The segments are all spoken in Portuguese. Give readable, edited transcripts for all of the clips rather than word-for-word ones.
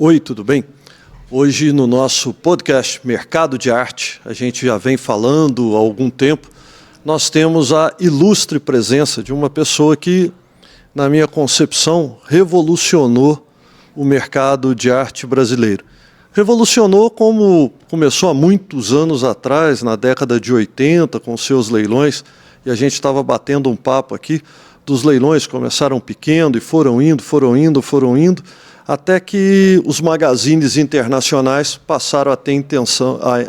Oi, tudo bem? Hoje no nosso podcast Mercado de Arte, a gente já vem falando há algum tempo, nós temos a ilustre presença de uma pessoa que, na minha concepção, revolucionou o mercado de arte brasileiro. Revolucionou como começou há muitos anos atrás, na década de 80, com seus leilões, e a gente estava batendo um papo aqui, dos leilões começaram pequeno e foram indo, até que os magazines internacionais passaram a ter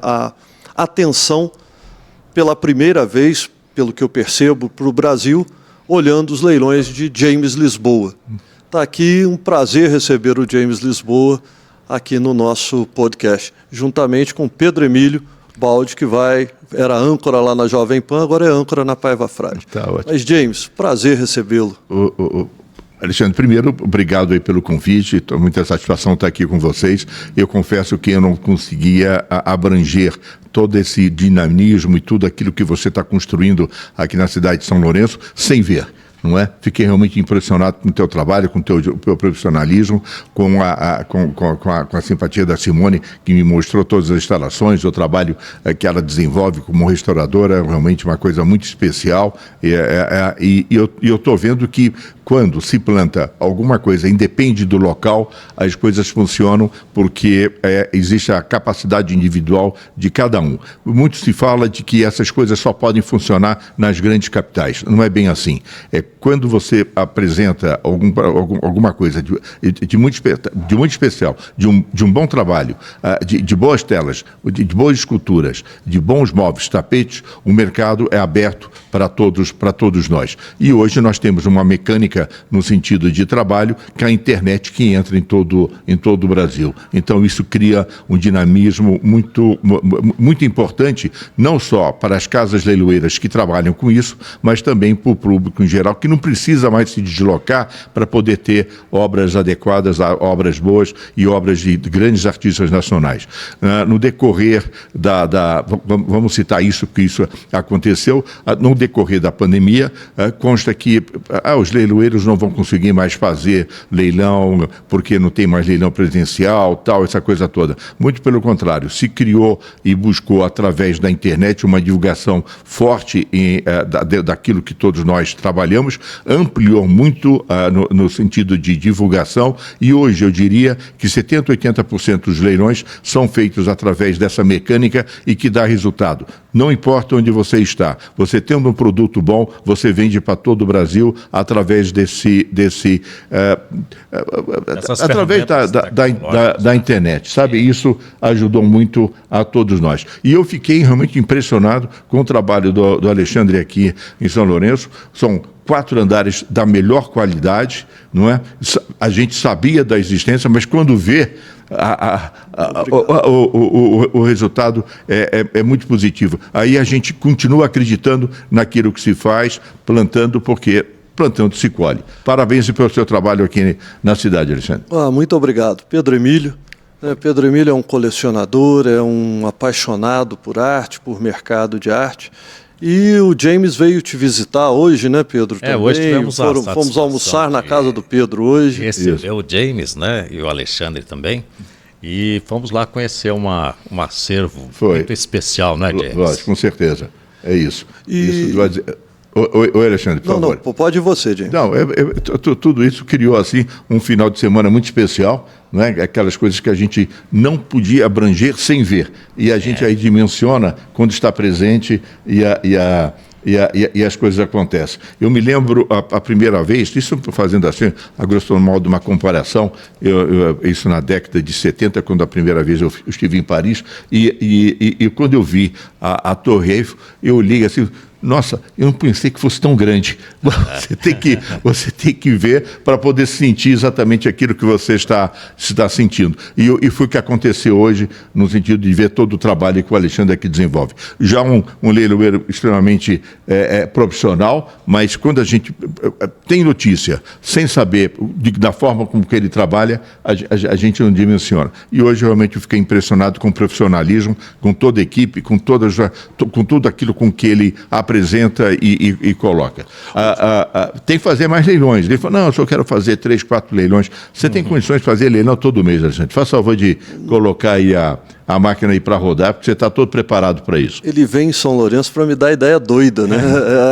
a atenção pela primeira vez, pelo que eu percebo, para o Brasil, olhando os leilões de James Lisboa. Está aqui um prazer receber o James Lisboa aqui no nosso podcast, juntamente com Pedro Emílio Baldi, que era âncora lá na Jovem Pan, agora é âncora na Paiva Frade. Tá ótimo. Mas, James, prazer recebê-lo. Alexandre, primeiro, obrigado aí pelo convite, muita satisfação estar aqui com vocês. Eu confesso que eu não conseguia abranger todo esse dinamismo e tudo aquilo que você está construindo aqui na cidade de São Lourenço sem ver. Não é? Fiquei realmente impressionado com o teu trabalho, com o teu profissionalismo, com a simpatia da Simone, que me mostrou todas as instalações, o trabalho que ela desenvolve como restauradora, realmente uma coisa muito especial. E eu estou vendo que quando se planta alguma coisa, independe do local, as coisas funcionam porque existe a capacidade individual de cada um. Muito se fala de que essas coisas só podem funcionar nas grandes capitais. Não é bem assim. Quando você apresenta alguma coisa de muito especial, de um bom trabalho, de boas telas, de boas esculturas, de bons móveis, tapetes, o mercado é aberto para todos nós. E hoje nós temos uma mecânica no sentido de trabalho que é a internet que entra em todo o Brasil. Então isso cria um dinamismo muito importante, não só para as casas leiloeiras que trabalham com isso, mas também para o público em geral, que não precisa mais se deslocar para poder ter obras adequadas, obras boas e obras de grandes artistas nacionais. No decorrer vamos citar isso, porque isso aconteceu, no decorrer da pandemia, consta que os leiloeiros não vão conseguir mais fazer leilão, porque não tem mais leilão presencial, essa coisa toda. Muito pelo contrário, se criou e buscou, através da internet, uma divulgação forte daquilo que todos nós trabalhamos, ampliou muito no sentido de divulgação, e hoje eu diria que 70%, 80% dos leilões são feitos através dessa mecânica e que dá resultado. Não importa onde você está, você tendo um produto bom, você vende para todo o Brasil através através da internet, sabe? Isso ajudou muito a todos nós. E eu fiquei realmente impressionado com o trabalho do Alexandre aqui em São Lourenço. São 4 andares da melhor qualidade, não é? A gente sabia da existência, mas quando vê o resultado é muito positivo. Aí a gente continua acreditando naquilo que se faz, plantando, porque plantando se colhe. Parabéns pelo seu trabalho aqui na cidade, Alexandre. Muito obrigado. Pedro Emílio. Pedro Emílio é um colecionador, é um apaixonado por arte, por mercado de arte. E o James veio te visitar hoje, né, Pedro? Também. Hoje tivemos fomos almoçar na casa do Pedro hoje. Recebeu o James, né, e o Alexandre também. E fomos lá conhecer um acervo muito especial, né, James? Lógico, com certeza. É isso. Oi, Alexandre, por favor. Não, pode você, James. Não, tudo isso criou, assim, um final de semana muito especial, né? Aquelas coisas que a gente não podia abranger sem ver. E a gente aí dimensiona quando está presente e as coisas acontecem. Eu me lembro a primeira vez, isso fazendo assim, a grosso modo uma comparação, isso na década de 70, quando a primeira vez eu estive em Paris, e quando eu vi a Torre Eiffel, eu olhei assim, nossa, eu não pensei que fosse tão grande. Você tem que ver para poder sentir exatamente aquilo que você está sentindo. E foi o que aconteceu hoje, no sentido de ver todo o trabalho que o Alexandre aqui desenvolve. Já um leiloeiro extremamente profissional, mas quando a gente tem notícia, sem saber da forma como que ele trabalha, a gente não dimensiona. E hoje realmente eu fiquei impressionado com o profissionalismo, com toda a equipe, com tudo aquilo com que ele apresenta apresenta e coloca. Tem que fazer mais leilões. Ele falou, não, eu só quero fazer 3, 4 leilões. Você tem condições de fazer leilão todo mês, Alexandre. Faça o favor de colocar aí a máquina aí para rodar, porque você está todo preparado para isso. Ele vem em São Lourenço para me dar ideia doida, né?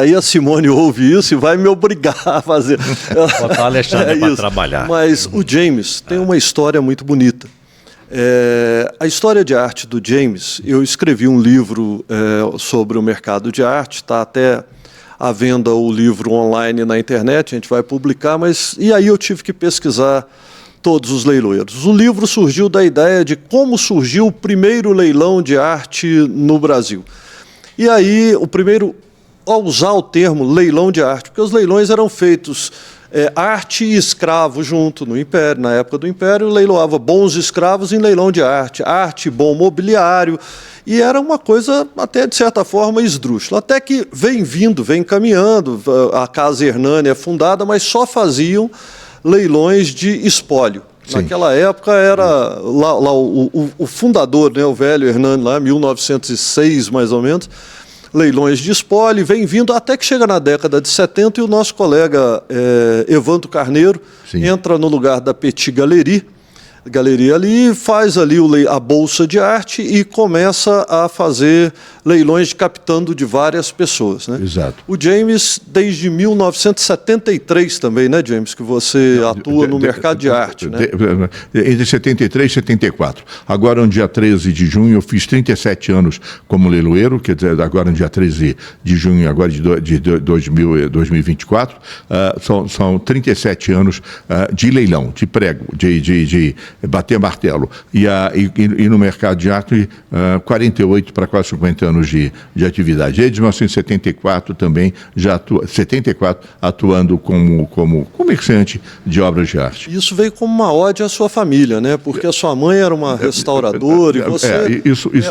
Aí a Simone ouve isso e vai me obrigar a fazer. Botar o Alexandre para trabalhar. Mas o James tem uma história muito bonita. A história de arte do James, eu escrevi um livro sobre o mercado de arte, está até à venda o livro online na internet, a gente vai publicar, e aí eu tive que pesquisar todos os leiloeiros. O livro surgiu da ideia de como surgiu o primeiro leilão de arte no Brasil. E aí, ao usar o termo leilão de arte, porque os leilões eram feitos arte e escravo junto no Império. Na época do Império, leiloava bons escravos em leilão de arte e bom mobiliário, e era uma coisa até, de certa forma, esdrúxula. Até que vem caminhando, a Casa Hernani é fundada, mas só faziam leilões de espólio. Sim. Naquela época era lá o fundador, né, o velho Hernani, lá 1906 mais ou menos, leilões de espólio, vem vindo até que chega na década de 70 e o nosso colega Evandro Carneiro entra no lugar da Petit Galeria ali, faz ali a bolsa de arte e começa a fazer leilões captando de várias pessoas, né? Exato. O James, desde 1973 também, né, James, que você atua no mercado de arte, né? Entre 73 e 74. Agora, no dia 13 de junho, eu fiz 37 anos como leiloeiro, quer dizer, agora no dia 13 de junho agora de 2024, são 37 anos de leilão, de prego, de bater martelo. E no mercado de arte, 48 para quase 50 anos de atividade. Desde 1974 também, 74 atuando como comerciante de obras de arte. Isso veio como uma ode à sua família, né? Porque a sua mãe era uma restauradora e você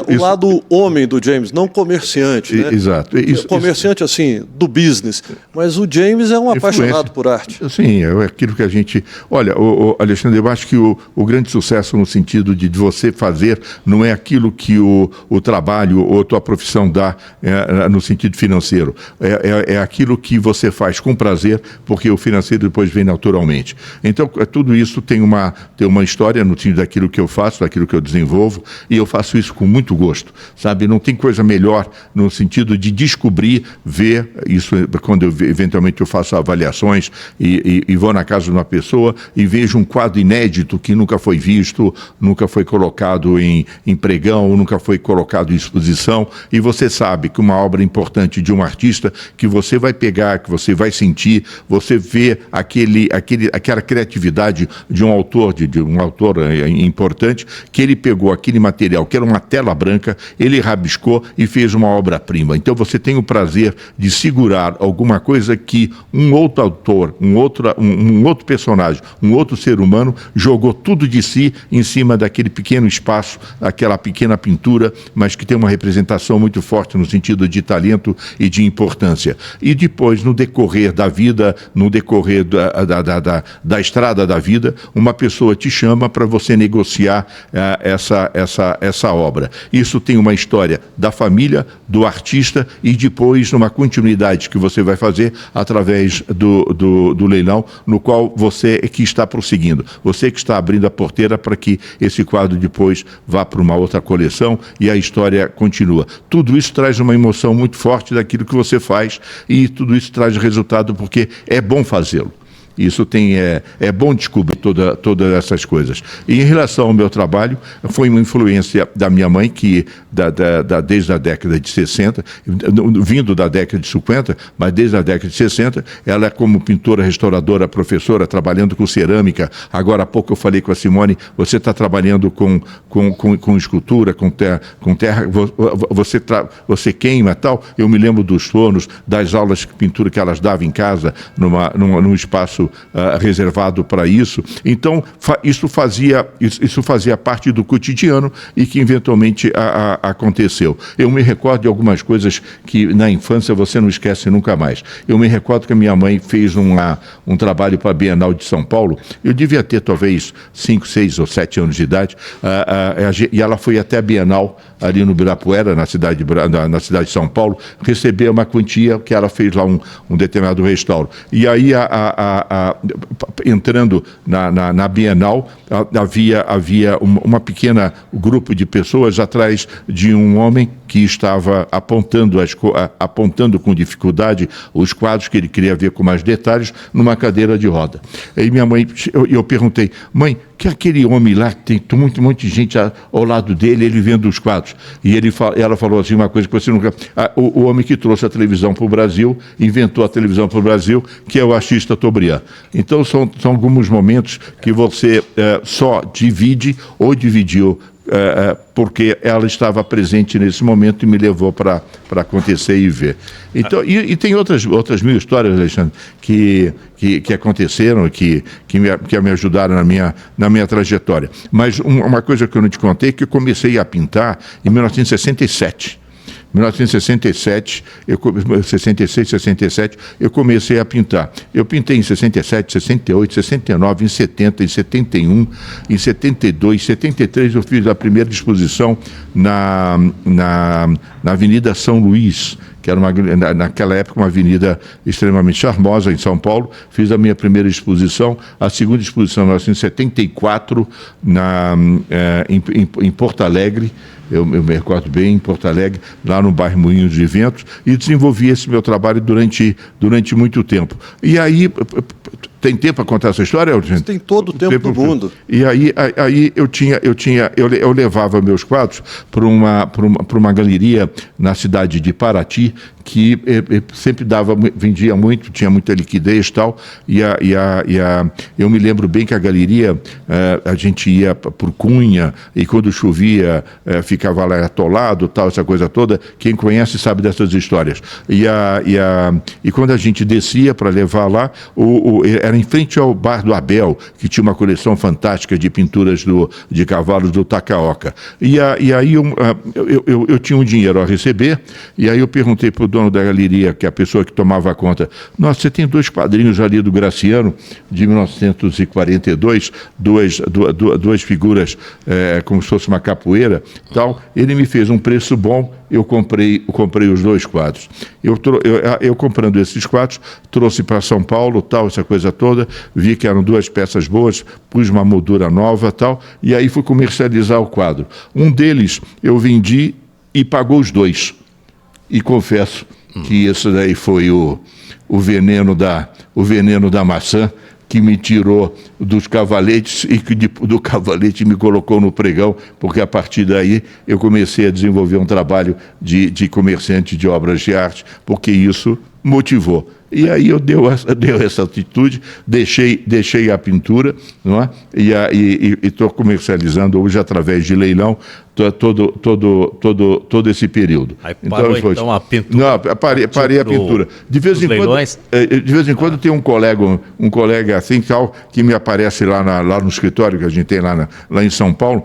o lado homem do James, não comerciante, né? Exato. Comerciante, assim, do business. Mas o James é um apaixonado por arte. Sim, é aquilo que a gente... Olha, Alexandre, eu acho que o grande sucesso no sentido de você fazer não é aquilo que o trabalho ou a tua profissão dá no sentido financeiro. É aquilo que você faz com prazer, porque o financeiro depois vem naturalmente. Então, tudo isso tem uma história no sentido daquilo que eu faço, daquilo que eu desenvolvo, e eu faço isso com muito gosto, sabe? Não tem coisa melhor no sentido de descobrir, ver isso, quando eventualmente eu faço avaliações e vou na casa de uma pessoa e vejo um quadro inédito que nunca foi visto, nunca foi colocado em pregão, nunca foi colocado em exposição, e você sabe que uma obra importante de um artista, que você vai pegar, que você vai sentir, você vê aquela criatividade de um autor, de um autor importante, que ele pegou aquele material, que era uma tela branca, ele rabiscou e fez uma obra-prima. Então você tem o prazer de segurar alguma coisa que um outro autor, um outro personagem, um outro ser humano jogou tudo de si em cima daquele pequeno espaço, aquela pequena pintura, mas que tem uma representação muito forte no sentido de talento e de importância. E depois, no decorrer da vida, no decorrer da estrada da vida, uma pessoa te chama para você negociar essa obra. Isso tem uma história da família, do artista, e depois numa continuidade que você vai fazer através do leilão, no qual você é que está prosseguindo, você que está abrindo a porteira para que esse quadro depois vá para uma outra coleção e a história continua. Tudo isso traz uma emoção muito forte daquilo que você faz, e tudo isso traz resultado porque é bom fazê-lo. Isso é bom descobrir todas essas coisas. E em relação ao meu trabalho, foi uma influência da minha mãe, que desde a década de 60, vindo da década de 50, mas desde a década de 60, ela é como pintora, restauradora, professora, trabalhando com cerâmica. Agora há pouco eu falei com a Simone, você está trabalhando com escultura, com terra, você queima e tal. Eu me lembro dos fornos, das aulas de pintura que elas davam em casa, num espaço espaço reservado para isso. Então, isso fazia parte do cotidiano e que eventualmente aconteceu. Eu me recordo de algumas coisas que na infância você não esquece nunca mais. Eu me recordo que a minha mãe fez um trabalho para a Bienal de São Paulo. Eu devia ter talvez 5, 6 ou 7 anos de idade, e ela foi até a Bienal ali no Ibirapuera, na cidade de São Paulo, receber uma quantia que ela fez lá um determinado restauro. E aí, entrando na Bienal, havia uma pequena grupo de pessoas atrás de um homem que estava apontando com dificuldade os quadros que ele queria ver com mais detalhes numa cadeira de roda. E minha mãe, eu perguntei, mãe, que aquele homem lá, que tem um monte de gente ao lado dele, ele vendo os quadros. E ela falou assim, uma coisa que você nunca... O homem que trouxe a televisão para o Brasil, inventou a televisão para o Brasil, que é o Assis Chateaubriand. Então, são alguns momentos que você só divide ou dividiu, porque ela estava presente nesse momento e me levou para acontecer e ver. Então, e tem outras mil histórias, Alexandre, que aconteceram, que me ajudaram na minha trajetória. Mas uma coisa que eu não te contei é que eu comecei a pintar em 1967. 1967, 66, 67, eu comecei a pintar. Eu pintei em 67, 68, 69, em 70, em 71, em 72, em 73 eu fiz a primeira exposição na Avenida São Luís, que era naquela época uma avenida extremamente charmosa em São Paulo. Fiz a minha primeira exposição, a segunda exposição em 1974 em Porto Alegre. Eu me recordo bem, em Porto Alegre, lá no bairro Moinhos de Ventos, e desenvolvi esse meu trabalho durante muito tempo. E aí, tem tempo para contar essa história, Eugênio? Tem todo o tempo do mundo. E aí eu levava meus quadros para uma galeria na cidade de Paraty, que sempre vendia muito, tinha muita liquidez e tal, eu me lembro bem que a galeria, a gente ia por Cunha, e quando chovia, ficava lá atolado, tal, essa coisa toda. Quem conhece sabe dessas histórias. E quando a gente descia para levar lá, era em frente ao Bar do Abel, que tinha uma coleção fantástica de pinturas de cavalos do Takaoka. E aí eu tinha um dinheiro a receber, e aí eu perguntei para o dono da galeria, que é a pessoa que tomava conta, nossa, você tem 2 quadrinhos ali do Graciano, de 1942, duas figuras como se fosse uma capoeira, tal. Ele me fez um preço bom, eu comprei os 2 quadros. Eu comprando esses quadros, trouxe para São Paulo, tal, essa coisa toda, vi que eram 2 peças boas, pus uma moldura nova, tal, e aí fui comercializar o quadro. Um deles eu vendi e pagou os 2. E confesso que isso daí foi o veneno da maçã, que me tirou dos cavaletes e que do cavalete me colocou no pregão, porque a partir daí eu comecei a desenvolver um trabalho de comerciante de obras de arte, porque isso motivou. E aí eu dei essa atitude, deixei a pintura, não é? E estou comercializando hoje através de leilão todo esse período. Aí parou então a pintura? Não, parei a pintura. De vez em quando tem um colega assim tal, que me aparece lá no escritório que a gente tem lá em São Paulo,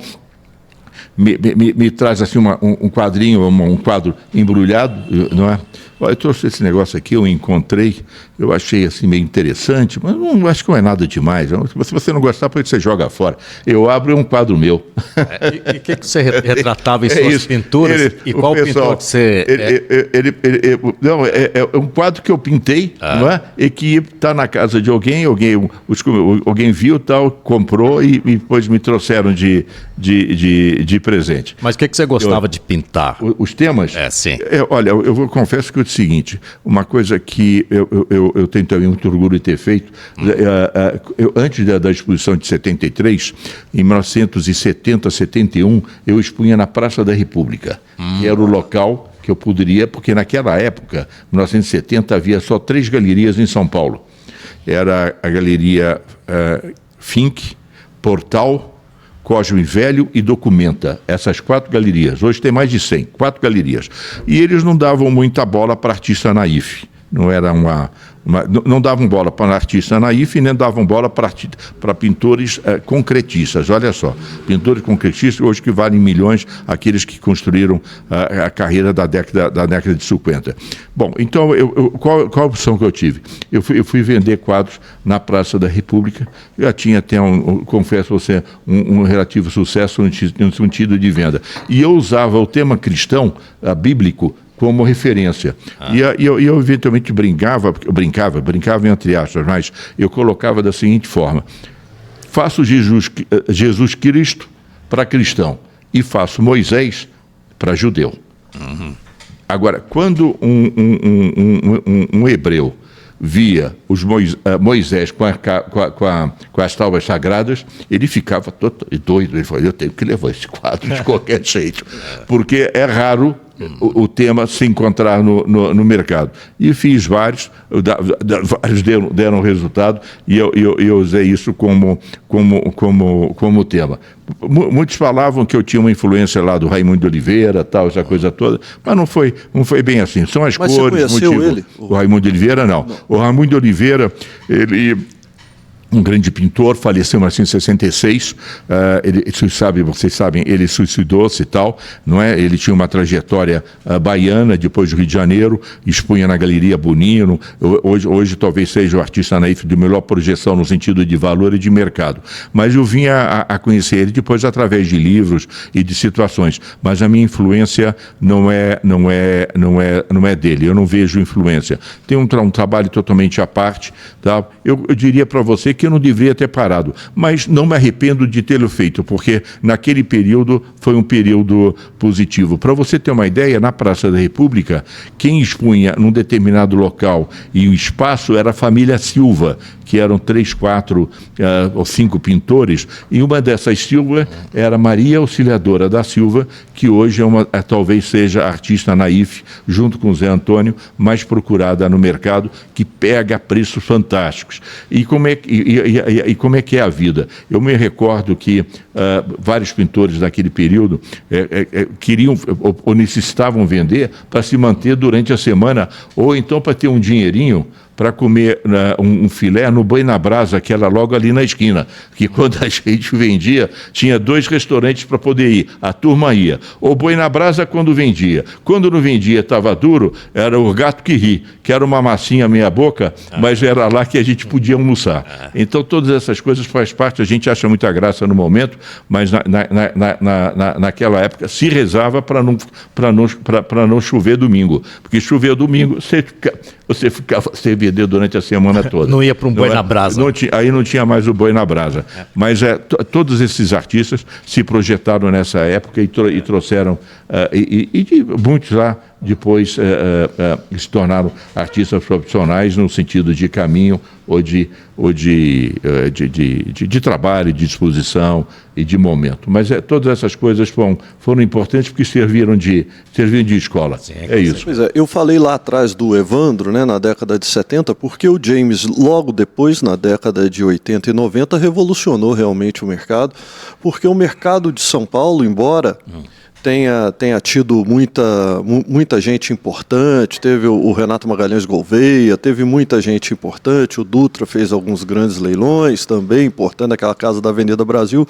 me traz assim um quadrinho, um quadro embrulhado, não é? Olha, eu trouxe esse negócio aqui, eu encontrei, eu achei assim meio interessante, mas não acho que não é nada demais. Se você não gostar, pode você joga fora. Eu abro um quadro meu. E o que você retratava em suas pinturas? E qual pintor que você... Não, é um quadro que eu pintei, não é? E que está na casa de alguém viu, tal, comprou e depois me trouxeram de presente. Mas o que você gostava de pintar? Os temas? Sim. Olha, eu confesso que o seguinte, uma coisa que eu tenho também muito orgulho de ter feito, antes da exposição de 73, em 1970, 71, eu expunha na Praça da República, que era o local que eu poderia, porque naquela época, 1970, havia só 3 galerias em São Paulo. Era a Galeria Fink, Portal, Cosme Velho e Documenta, essas 4 galerias. Hoje tem mais de 100, 4 galerias. E eles não davam muita bola para artista naif. não davam bola para artista naif e nem davam bola para pintores concretistas. Olha só, pintores concretistas hoje que valem milhões, aqueles que construíram a carreira da década de 50. Bom, então, qual a opção que eu tive? Eu fui vender quadros na Praça da República, já tinha até, confesso a você, um relativo sucesso no sentido de venda. E eu usava o tema cristão, bíblico, como referência. E eu eventualmente brincava entre aspas, mas eu colocava da seguinte forma: faço Jesus Cristo para cristão e faço Moisés para judeu. Uhum. Agora, quando um hebreu via Moisés com as tábuas sagradas, ele ficava todo doido. Ele falou: eu tenho que levar esse quadro de qualquer jeito, porque é raro o tema se encontrar no mercado. E fiz vários, vários deram resultado, e eu usei isso como tema. Muitos falavam que eu tinha uma influência lá do Raimundo de Oliveira, tal, essa coisa toda, mas não foi bem assim. São as mas cores, você conheceu ele? O Raimundo de Oliveira, não. O Raimundo de Oliveira, ele... um grande pintor, faleceu em 1966, vocês sabem, ele suicidou-se e tal, não é? Ele tinha uma trajetória baiana, depois do Rio de Janeiro, expunha na Galeria Bonino, hoje talvez seja o artista naif de melhor projeção no sentido de valor e de mercado. Mas eu vim a conhecer ele depois através de livros e de situações, mas a minha influência não é dele, eu não vejo influência. Tem um trabalho totalmente à parte, tá? Eu diria para você que eu não deveria ter parado, mas não me arrependo de tê-lo feito, porque naquele período foi um período positivo. Para você ter uma ideia, na Praça da República, quem expunha num determinado local e o espaço era a família Silva, que eram 3, 4 ou 5 pintores, e uma dessas Silva era Maria Auxiliadora da Silva, que hoje talvez seja a artista naif, junto com o Zé Antônio, mais procurada no mercado, que pega preços fantásticos. E como é que é a vida? Eu me recordo que vários pintores naquele período queriam ou necessitavam vender para se manter durante a semana, ou então para ter um dinheirinho para comer um filé no Boi na Brasa, que era logo ali na esquina, que quando a gente vendia, tinha 2 restaurantes para poder ir, a turma ia. O Boi na Brasa quando vendia. Quando não vendia, estava duro, era o Gato que Ri, que era uma massinha meia boca, mas era lá que a gente podia almoçar. Então todas essas coisas faz parte, a gente acha muita graça no momento, mas naquela época se rezava para não chover domingo, porque chover domingo, você vender durante a semana toda. Não ia para um boi na brasa. Aí não tinha mais o boi na brasa. Mas todos esses artistas se projetaram nessa época e trouxeram, muitos lá depois se tornaram artistas profissionais no sentido de caminho ou de trabalho, de disposição e de momento. Mas todas essas coisas foram importantes porque serviram de escola. Sim, é isso. Pois é, eu falei lá atrás do Evandro, né, na década de 70, porque o James, logo depois, na década de 80 e 90, revolucionou realmente o mercado, porque o mercado de São Paulo, embora tenha tido muita gente importante, teve o Renato Magalhães Gouveia, teve muita gente importante, o Dutra fez alguns grandes leilões também, importante, aquela casa da Avenida Brasil,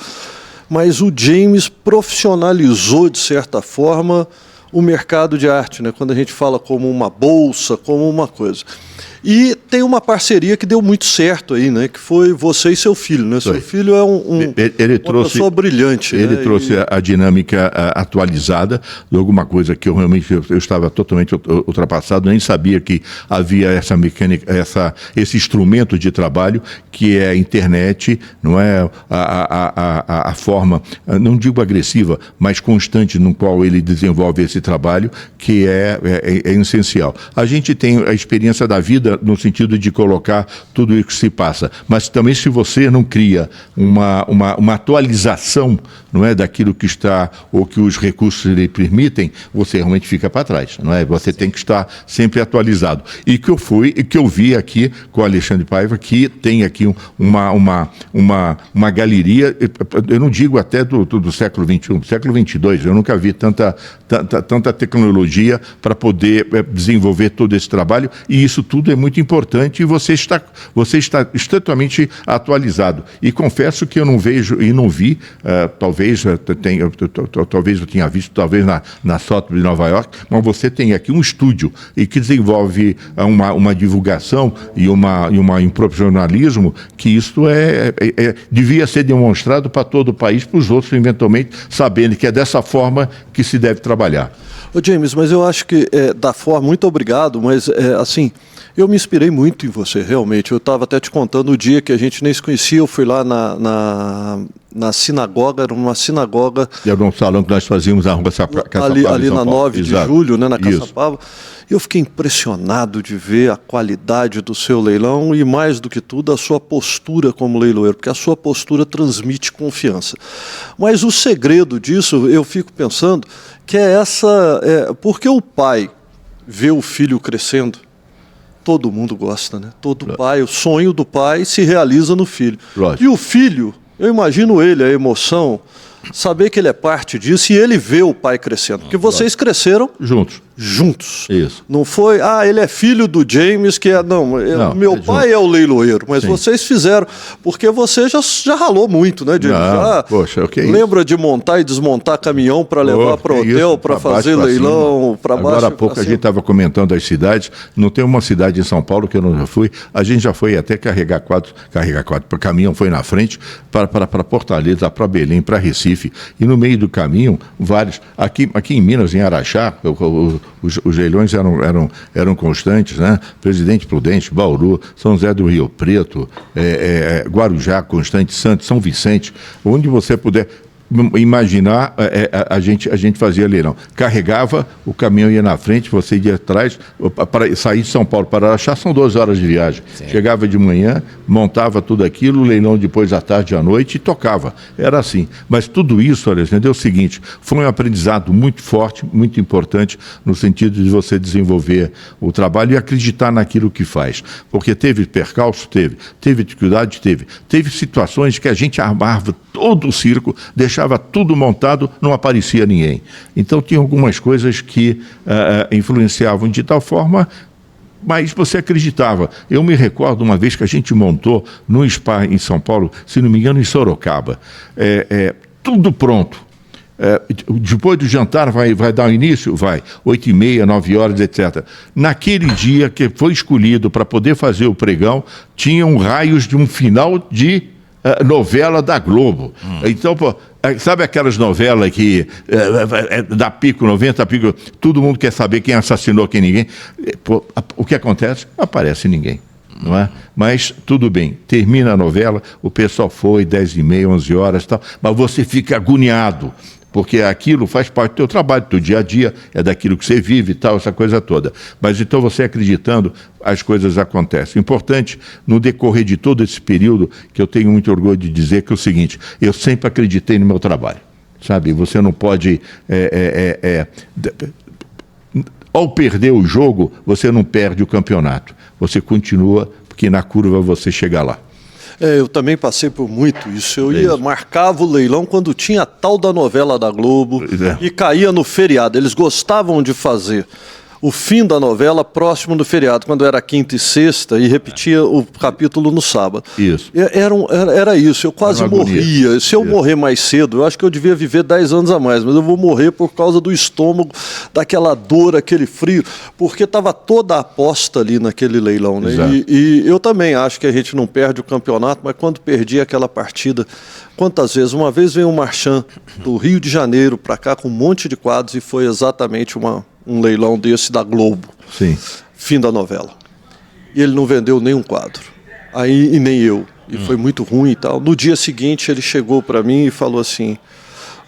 mas o James profissionalizou, de certa forma, o mercado de arte, né? Quando a gente fala como uma bolsa, como uma coisa. E tem uma parceria que deu muito certo aí, né? Que foi você e seu filho, né? Seu filho é uma pessoa brilhante. Ele trouxe a dinâmica atualizada de alguma coisa que eu realmente eu estava totalmente ultrapassado, nem sabia que havia essa mecânica, esse instrumento de trabalho que é a internet, não é a forma, não digo agressiva, mas constante no qual ele desenvolve esse trabalho, que é essencial. A gente tem a experiência da vida vida no sentido de colocar tudo isso que se passa. Mas também se você não cria uma atualização, não é, daquilo que está, ou que os recursos lhe permitem, você realmente fica para trás, não é? Você tem que estar sempre atualizado. E que eu vi aqui com o Alexandre Paiva, que tem aqui uma galeria, eu não digo até do século XXI, século XXII, eu nunca vi tanta tecnologia para poder desenvolver todo esse trabalho, e isso tudo é muito importante, e você está extremamente atualizado. E confesso que eu não vejo e não vi, talvez eu tenha visto, talvez na Sotheby's de Nova York, mas você tem aqui um estúdio e que desenvolve uma divulgação e um profissionalismo que isso devia ser demonstrado para todo o país, para os outros eventualmente sabendo que é dessa forma que se deve trabalhar. Ô James, mas eu acho que da forma, muito obrigado, mas assim, eu me inspirei muito em você, realmente. Eu estava até te contando o dia que a gente nem se conhecia, eu fui lá na sinagoga, era uma sinagoga... Era um salão que nós fazíamos na rua Caçapava, ali na 9 de julho, né, na Caçapava. Eu fiquei impressionado de ver a qualidade do seu leilão e, mais do que tudo, a sua postura como leiloeiro, porque a sua postura transmite confiança. Mas o segredo disso, eu fico pensando, que porque o pai vê o filho crescendo, todo mundo gosta, né? Pai, o sonho do pai se realiza no filho. Lógico. E o filho, eu imagino ele, a emoção, saber que ele é parte disso e ele vê o pai crescendo. Porque vocês cresceram juntos. Isso. Não foi, ele é filho do James, que meu pai é o leiloeiro, mas sim, vocês fizeram, porque você já ralou muito, né, James? Poxa, o que é isso? Lembra de montar e desmontar caminhão para levar para o hotel, para fazer leilão, para baixo. Agora há pouco a gente estava comentando as cidades, não tem uma cidade em São Paulo que eu não já fui, a gente já foi até carregar quadro, para caminhão foi na frente, para Fortaleza, para Belém, para Recife, e no meio do caminho, vários, aqui em Minas, em Araxá, os leilões eram constantes, né? Presidente Prudente, Bauru, São José do Rio Preto, Guarujá, Constante, Santos, São Vicente, onde você puder imaginar, a gente fazia leilão. Carregava, o caminhão ia na frente, você ia atrás, para sair de São Paulo para Araxá, são 12 horas de viagem. Sim. Chegava de manhã, montava tudo aquilo, leilão depois à tarde, à noite e tocava. Era assim. Mas tudo isso, Alexandre, é o seguinte, foi um aprendizado muito forte, muito importante, no sentido de você desenvolver o trabalho e acreditar naquilo que faz. Porque teve percalço? Teve dificuldade? Teve situações que a gente armava todo o circo, deixava tudo montado, não aparecia ninguém. Então tinha algumas coisas que influenciavam de tal forma, mas você acreditava. Eu me recordo uma vez que a gente montou no Spa em São Paulo, se não me engano em Sorocaba, tudo pronto. Depois do jantar vai dar o início? Vai, 8h30, 9 horas, etc. Naquele dia que foi escolhido para poder fazer o pregão, tinham raios de um final de novela da Globo. Então, sabe aquelas novelas que dá pico, 90 pico, todo mundo quer saber quem assassinou quem ninguém. O que acontece? Aparece ninguém. Não é? Mas tudo bem, termina a novela, o pessoal foi 10h30, 11 horas, tal, mas você fica agoniado, porque aquilo faz parte do teu trabalho, do teu dia a dia, é daquilo que você vive e tal, essa coisa toda. Mas então você acreditando, as coisas acontecem. Importante, no decorrer de todo esse período, que eu tenho muito orgulho de dizer, que é o seguinte, eu sempre acreditei no meu trabalho, sabe? Você não pode... ao perder o jogo, você não perde o campeonato. Você continua, porque na curva você chega lá. Eu também passei por muito isso. Marcava o leilão quando tinha a tal da novela da Globo e caía no feriado. Eles gostavam de fazer o fim da novela próximo do feriado, quando era quinta e sexta, e repetia o capítulo no sábado. Isso. Era isso, eu quase morria. Se eu morrer mais cedo, eu acho que eu devia viver 10 anos a mais, mas eu vou morrer por causa do estômago, daquela dor, aquele frio, porque estava toda a aposta ali naquele leilão, né? E eu também acho que a gente não perde o campeonato, mas quando perdi aquela partida, quantas vezes? Uma vez veio um marchand do Rio de Janeiro para cá com um monte de quadros e foi exatamente um leilão desse da Globo. Sim. Fim da novela. E ele não vendeu nenhum quadro. E nem eu. E foi muito ruim e tal. No dia seguinte ele chegou para mim e falou assim: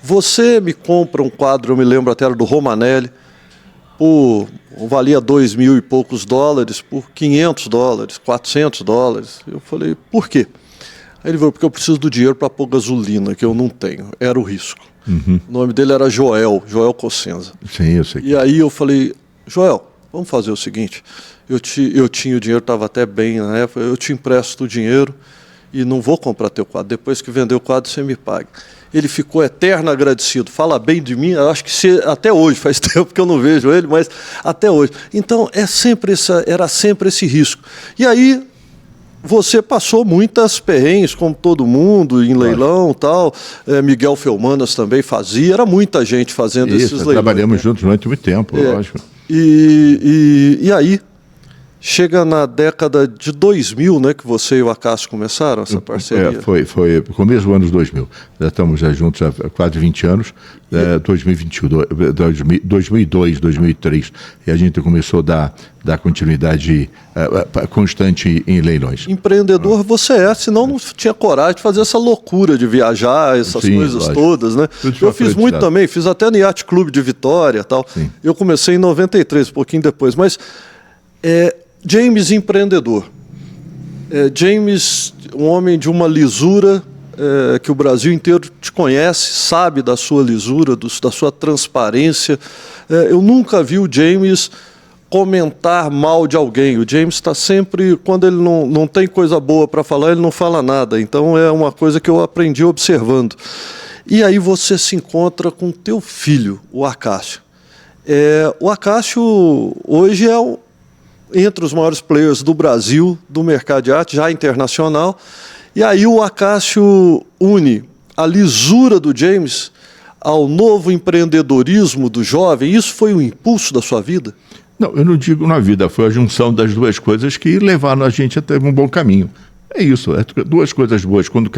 você me compra um quadro, eu me lembro até do Romanelli, valia 2 mil e poucos dólares por $500, $400. Eu falei, por quê? Aí ele falou, porque eu preciso do dinheiro para pôr gasolina, que eu não tenho. Era o risco. O nome dele era Joel Cossenza. Sim, eu sei. E aí eu falei, Joel, vamos fazer o seguinte, eu tinha o dinheiro, estava até bem na época, eu te empresto o dinheiro e não vou comprar teu quadro, depois que vender o quadro você me paga. Ele ficou eterno agradecido, fala bem de mim, acho que até hoje, faz tempo que eu não vejo ele, mas até hoje. Então era sempre esse risco. E aí você passou muitas perrengues, como todo mundo, em leilão e tal. Miguel Felmanas também fazia, era muita gente fazendo esses leilões. Trabalhamos juntos durante muito tempo, lógico. E aí, chega na década de 2000, né, que você e o Acácio começaram essa parceria? Foi começo dos anos 2000. Já estamos juntos há quase 20 anos, 2002, 2003. E a gente começou a dar continuidade constante em leilões. Empreendedor você senão não tinha coragem de fazer essa loucura de viajar, essas coisas todas, né? Eu fiz muito também, fiz até no Yacht Clube de Vitória e tal. Sim. Eu comecei em 93, um pouquinho depois, mas... James empreendedor. James, um homem de uma lisura que o Brasil inteiro te conhece, sabe da sua lisura, da sua transparência. Eu nunca vi o James comentar mal de alguém. O James está sempre, quando ele não tem coisa boa para falar, ele não fala nada. Então é uma coisa que eu aprendi observando. E aí você se encontra com teu filho, o Acácio. O Acácio hoje entre os maiores players do Brasil, do mercado de arte, já internacional. E aí o Acácio une a lisura do James ao novo empreendedorismo do jovem. Isso foi um impulso da sua vida? Não, eu não digo na vida, foi a junção das duas coisas que levaram a gente a ter um bom caminho. É isso, duas coisas boas. Quando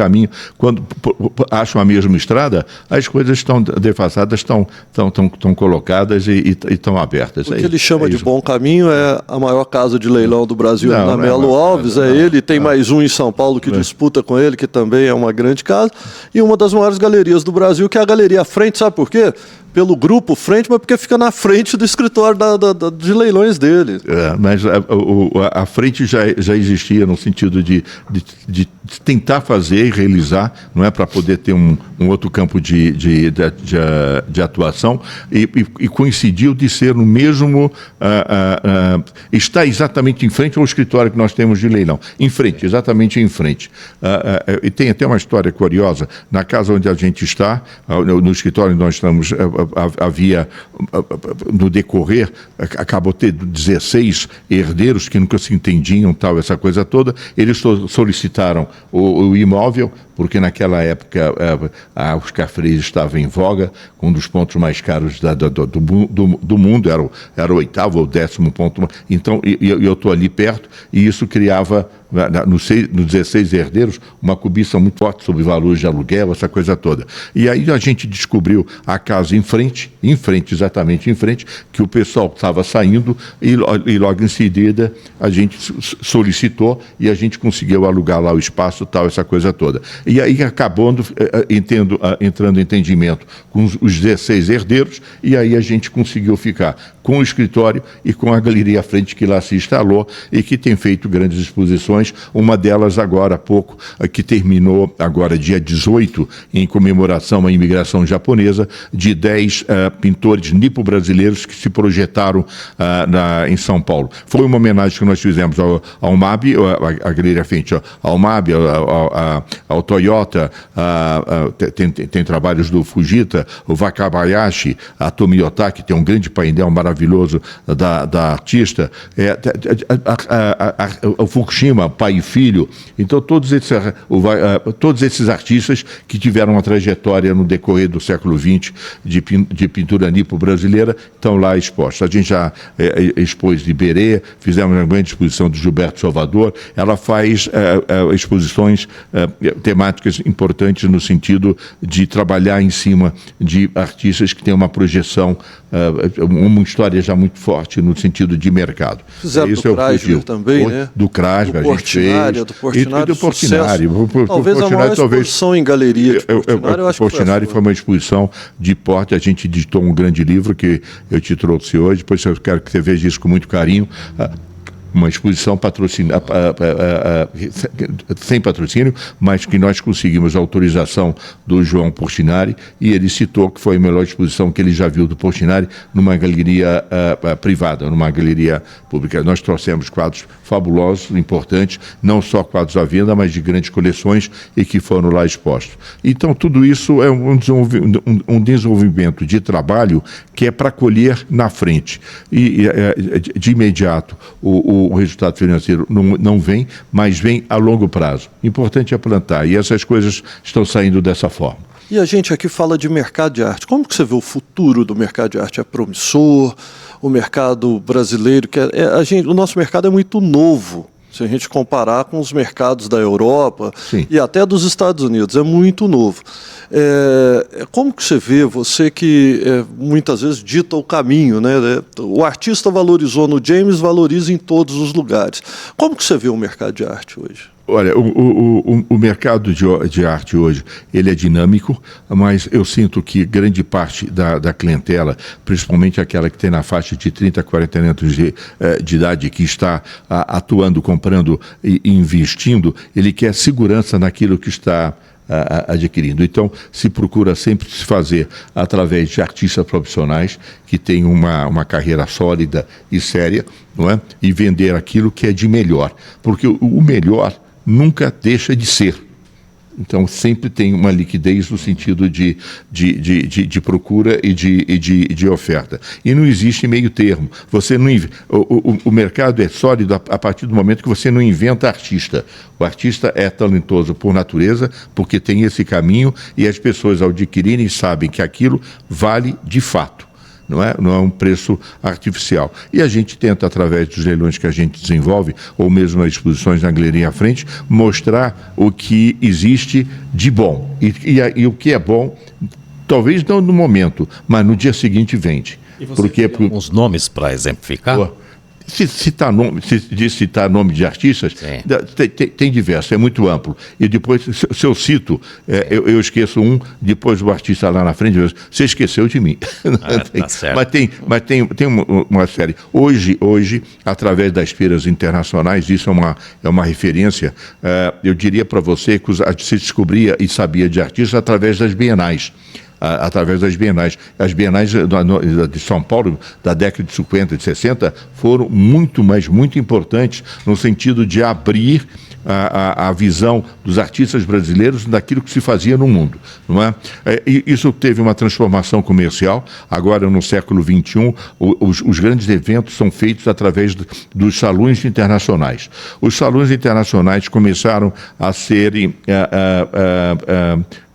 acham a mesma estrada, as coisas estão defasadas, estão colocadas e estão abertas. O que ele chama de bom caminho é a maior casa de leilão do Brasil, na Melo Alves, ele. Tem mais um em São Paulo que disputa com ele, que também é uma grande casa. E uma das maiores galerias do Brasil, que é a Galeria Frente, sabe por quê? Pelo grupo Frente, mas porque fica na frente do escritório de leilões dele. Mas a Frente já existia no sentido de tentar fazer e realizar, não é, para poder ter um outro campo de atuação, e coincidiu de ser no mesmo, está exatamente em frente ao escritório que nós temos de leilão, em frente, exatamente em frente. E tem até uma história curiosa, na casa onde a gente está, no escritório onde nós estamos, havia, no decorrer, acabou tendo 16 herdeiros que nunca se entendiam, essa coisa toda. Eles solicitaram o imóvel, porque naquela época os cafés estavam em voga, um dos pontos mais caros do mundo, era o 8º ou 10º ponto. Então, eu estou ali perto, e isso criava, nos 16 herdeiros, uma cobiça muito forte sobre valores de aluguel, essa coisa toda. E aí a gente descobriu a casa exatamente em frente, que o pessoal estava saindo, e logo em seguida a gente solicitou e a gente conseguiu alugar lá o espaço, essa coisa toda. E aí acabou entrando em entendimento com os 16 herdeiros, e aí a gente conseguiu ficar com o escritório e com a Galeria à Frente, que lá se instalou e que tem feito grandes exposições, uma delas agora há pouco, que terminou agora dia 18, em comemoração à imigração japonesa, de 10 pintores nipo-brasileiros que se projetaram em São Paulo. Foi uma homenagem que nós fizemos ao MAB, a Galeria à Frente, ao MAB, ao Toyota, tem trabalhos do Fujita, o Wakabayashi, a Tomiyota, que tem um grande painel maravilhoso da artista, o Fukushima, pai e filho. Então, todos esses artistas que tiveram uma trajetória no decorrer do século XX de pintura nipo brasileira estão lá expostos. A gente já expôs de Iberê, fizemos uma grande exposição do Gilberto Salvador. Ela faz exposições temáticas importantes no sentido de trabalhar em cima de artistas que têm uma projeção, uma história já muito forte no sentido de mercado. Fizeram do Krasner também, né? Do Krasner, a Portinari, fez. Do Portinari, e do Portinari. Talvez a maior exposição em galeria de Portinari, eu acho que Portinari foi uma exposição de porte. A gente editou um grande livro que eu te trouxe hoje. Depois eu quero que você veja isso com muito carinho. Uma exposição sem patrocínio, mas que nós conseguimos a autorização do João Portinari, e ele citou que foi a melhor exposição que ele já viu do Portinari numa galeria privada, numa galeria pública. Nós trouxemos quadros fabulosos, importantes, não só quadros à venda, mas de grandes coleções e que foram lá expostos. Então, tudo isso é um desenvolvimento de trabalho que é para colher na frente. E, de imediato, o resultado financeiro não vem, mas vem a longo prazo. Importante é plantar, e essas coisas estão saindo dessa forma. E a gente aqui fala de mercado de arte. Como que você vê o futuro do mercado de arte? É promissor? O mercado brasileiro, o nosso mercado é muito novo, se a gente comparar com os mercados da Europa Sim. E até dos Estados Unidos, é muito novo. Como que você vê, você que muitas vezes dita o caminho, né? O artista valorizou no James, valoriza em todos os lugares. Como que você vê o mercado de arte hoje? Olha, o mercado de arte hoje, ele é dinâmico, mas eu sinto que grande parte da clientela, principalmente aquela que tem na faixa de 30 a 40 anos de idade, que está atuando, comprando e investindo, ele quer segurança naquilo que está adquirindo. Então, se procura sempre se fazer através de artistas profissionais que têm uma carreira sólida e séria, não é? E vender aquilo que é de melhor, porque o melhor nunca deixa de ser. Então, sempre tem uma liquidez no sentido de procura e de oferta. E não existe meio termo. Você não, o mercado é sólido a partir do momento que você não inventa artista. O artista é talentoso por natureza, porque tem esse caminho, e as pessoas, ao adquirirem, sabem que aquilo vale de fato. Não é um preço artificial. E a gente tenta, através dos leilões que a gente desenvolve, ou mesmo as exposições na galeria à frente, mostrar o que existe de bom. E o que é bom, talvez não no momento, mas no dia seguinte vende. E você tem alguns nomes para exemplificar? Se citar nome de artistas, tem diversos, é muito amplo. E depois, se eu cito, eu esqueço um, depois o artista lá na frente, você esqueceu de mim. Tá certo. Mas tem uma série. Hoje, através das feiras internacionais, isso é uma referência. Eu diria para você que se descobria e sabia de artistas através das bienais. As bienais de São Paulo, da década de 50, de 60, foram muito importantes no sentido de abrir a visão dos artistas brasileiros daquilo que se fazia no mundo, não é? Isso teve uma transformação comercial. Agora, no século XXI, os grandes eventos são feitos através dos salões internacionais. Os salões internacionais começaram a serem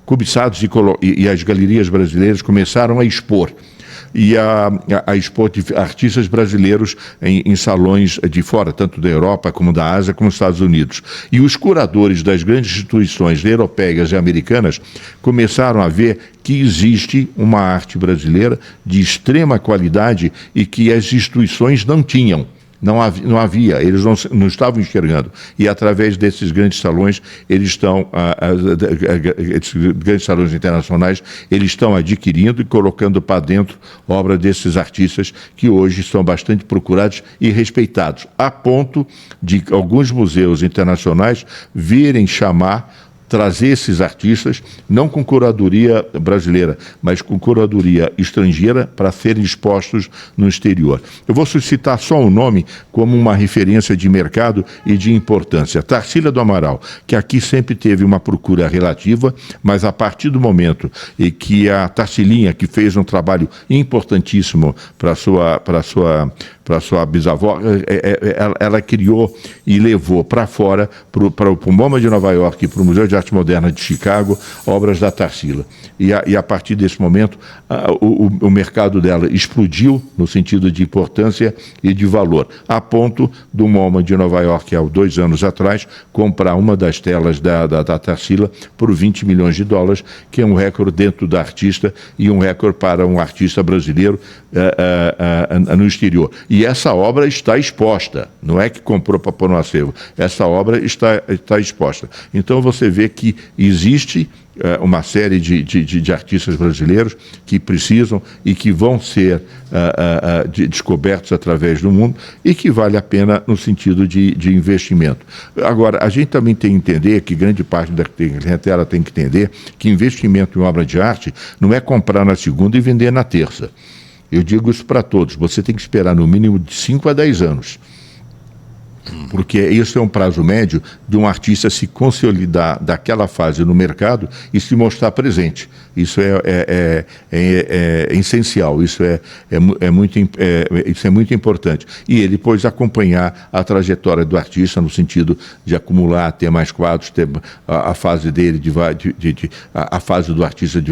cobiçados, e as galerias brasileiras começaram a expor. E a expor artistas brasileiros em salões de fora, tanto da Europa como da Ásia, como dos Estados Unidos. E os curadores das grandes instituições europeias e americanas começaram a ver que existe uma arte brasileira de extrema qualidade e que as instituições não tinham. Não havia, eles não estavam enxergando. E através desses grandes salões, esses grandes salões internacionais, eles estão adquirindo e colocando para dentro obra desses artistas que hoje são bastante procurados e respeitados, a ponto de alguns museus internacionais virem trazer esses artistas, não com curadoria brasileira, mas com curadoria estrangeira, para serem expostos no exterior. Eu vou citar só um nome como uma referência de mercado e de importância. Tarsila do Amaral, que aqui sempre teve uma procura relativa, mas a partir do momento em que a Tarsilinha, que fez um trabalho importantíssimo para sua bisavó, ela criou e levou para fora, para o MoMA de Nova York e para o Museu de Arte Moderna de Chicago, obras da Tarsila. E a partir desse momento, o mercado dela explodiu no sentido de importância e de valor, a ponto do MoMA de Nova York, há 2 anos atrás, comprar uma das telas da Tarsila por $20 milhões, que é um recorde dentro da artista e um recorde para um artista brasileiro no exterior. E E essa obra está exposta, não é que comprou para pôr no acervo, essa obra está exposta. Então você vê que existe uma série de artistas brasileiros que precisam e que vão ser descobertos através do mundo e que vale a pena no sentido de investimento. Agora, a gente também tem que entender que grande parte da clientela tem que entender que investimento em obra de arte não é comprar na segunda e vender na terça. Eu digo isso para todos, você tem que esperar no mínimo de 5 a 10 anos. Porque isso é um prazo médio de um artista se consolidar daquela fase no mercado e se mostrar presente. Isso é essencial, isso é muito importante. E ele depois acompanhar a trajetória do artista no sentido de acumular, ter mais quadros, ter a fase dele, a fase do artista de